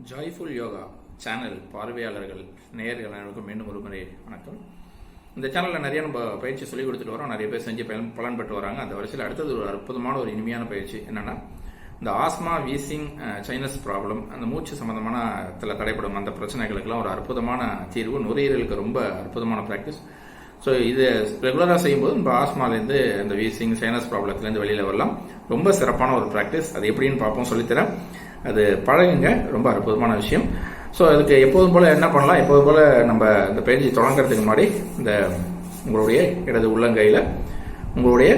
Joyful yoga channel பார்வையாளர்கள் நேயர்கள் அனைவருக்கும் மீண்டும் ஒரு முறை வணக்கம். இந்த சேனலில் நிறைய நம்ம பயிற்சி சொல்லிக் கொடுத்துட்டு வரோம். நிறைய பேர் செஞ்சு பலன் பெற்று வராங்க. அந்த வரிசையில் அடுத்தது ஒரு அற்புதமான ஒரு இனிமையான பயிற்சி என்னன்னா, இந்த ஆஸ்மா, வீசிங், சைனஸ் ப்ராப்ளம், அந்த மூச்சு சம்பந்தமான தடைப்படும் அந்த பிரச்சனைகளுக்கெல்லாம் ஒரு அற்புதமான தீர்வு. நுரையீரலுக்கு ரொம்ப அற்புதமான ப்ராக்டிஸ். ஸோ இது ரெகுலராக செய்யும்போது நம்ம ஆஸ்மாலேருந்து இந்த வீசிங், சைனஸ் ப்ராப்ளத்துலேருந்து வெளியில் வரலாம். ரொம்ப சிறப்பான ஒரு ப்ராக்டிஸ். அது எப்படின்னு பார்ப்போம், சொல்லித்தரேன். அது பழகுங்க, ரொம்ப அற்புதமான விஷயம். ஸோ அதுக்கு எப்போதும் போல என்ன பண்ணலாம், எப்போதும் போல நம்ம இந்த பயிற்சி தொடங்குறதுக்கு முன்னாடி இந்த உங்களுடைய இடது உள்ளங்கையில் உங்களுடைய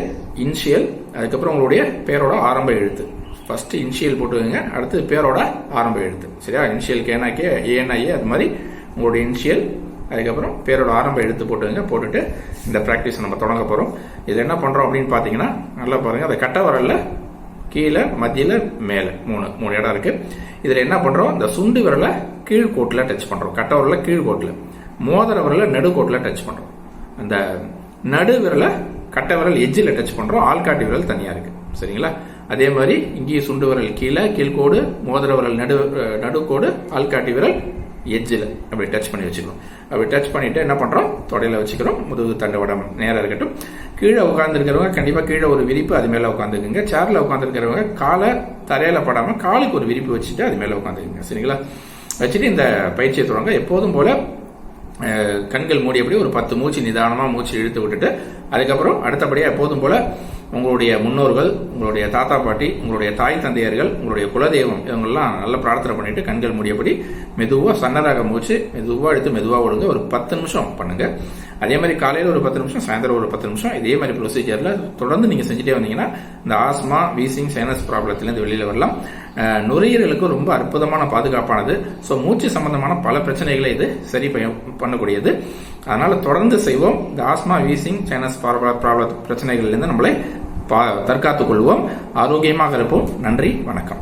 இனிஷியல், அதுக்கப்புறம் உங்களுடைய பேரோட ஆரம்ப எழுத்து. ஃபர்ஸ்ட் இனிஷியல் போட்டுக்கோங்க, அடுத்து பேரோட ஆரம்ப எழுத்து. சரியா? இனிஷியல் கேனாக்கே ஏஎன்ஐஏ, அது மாதிரி உங்களுடைய இனிஷியல், அதுக்கப்புறம் பேரோட ஆரம்ப எழுத்து போட்டுக்கோங்க. போட்டுட்டு இந்த ப்ராக்டிஸ் நம்ம தொடங்க போகிறோம். இது என்ன பண்ணுறோம் அப்படின்னு பார்த்தீங்கன்னா, நல்லா பாருங்கள். அந்த கட்டை வரல கீழே, மத்தியில், மேலே மூணு இடம் இருக்கு. இதில் என்ன பண்ணுறோம், இந்த சுண்டு விரலை கீழ்கோட்டில் டச் பண்ணுறோம். கட்டை விரல கீழ்கோட்டில், மோதிர விரலை நடுக்கோட்டில் டச் பண்ணுறோம். அந்த நடு விரலை கட்டை விரல் எஜ்ஜில் டச் பண்ணுறோம். ஆள்காட்டி விரல் தனியாக இருக்கு. சரிங்களா? அதே மாதிரி இங்கேயும் சுண்டு விரல் கீழே, கீழ்கோடு, மோதிர விரல் நடுக்கோடு, ஆள்காட்டி விரல் எஜ்ஜில் அப்படி டச் பண்ணி வச்சுக்கணும். அப்படி டச் பண்ணிட்டு என்ன பண்றோம், தொடையில வச்சுக்கிறோம். முதுகு தண்டுவடம் நேரம் இருக்கட்டும். கீழே உட்காந்துருக்கிறவங்க கண்டிப்பா கீழே ஒரு விரிப்பு, அது மேல உட்காந்துக்குங்க. சேர்ல உட்காந்துருக்கிறவங்க காலை தரையில படாம காலுக்கு ஒரு விரிப்பு வச்சுட்டு அது மேல உட்காந்துக்குங்க. சரிங்களா? வச்சுட்டு இந்த பயிற்சியை தொடங்க. எப்போதும் போல கண்கள் மூடியபடி ஒரு 10 மூச்சு நிதானமா மூச்சு இழுத்து விட்டுட்டு, அதுக்கப்புறம் அடுத்தபடியா எப்போதும் போல உங்களுடைய முன்னோர்கள், உங்களுடைய தாத்தா பாட்டி, உங்களுடைய தாய் தந்தையர்கள், உங்களுடைய குலதெய்வம், இவங்கெல்லாம் நல்ல பிரார்த்தனை பண்ணிட்டு கண்கள் மூடியபடி மெதுவாக சன்னராக மூச்சு மெதுவாக எடுத்து மெதுவாக விடுங்க. ஒரு 10 நிமிஷம் பண்ணுங்க. அதே மாதிரி காலையில் ஒரு 10 நிமிஷம், சாயந்தரம் ஒரு 10 நிமிஷம், இதே மாதிரி ப்ரொசீஜர்ல தொடர்ந்து நீங்க செஞ்சுட்டே வந்தீங்கன்னா இந்த ஆஸ்மா, வீசிங், சைனஸ் ப்ராப்ளத்திலிருந்து வெளியில வரலாம். நுரையீரலுக்கு ரொம்ப அற்புதமான பாதுகாப்பானது. ஸோ மூச்சு சம்பந்தமான பல பிரச்சனைகளை இது சரி பண்ணக்கூடியது. அதனால தொடர்ந்து செய்வோம். இந்த ஆஸ்மா, வீசிங், சைனஸ் ப்ராப்ளம் பிரச்சனைகளிலிருந்து நம்மளை தற்காத்துக் கொள்வோம். ஆரோக்கியமாக இருப்போம். நன்றி, வணக்கம்.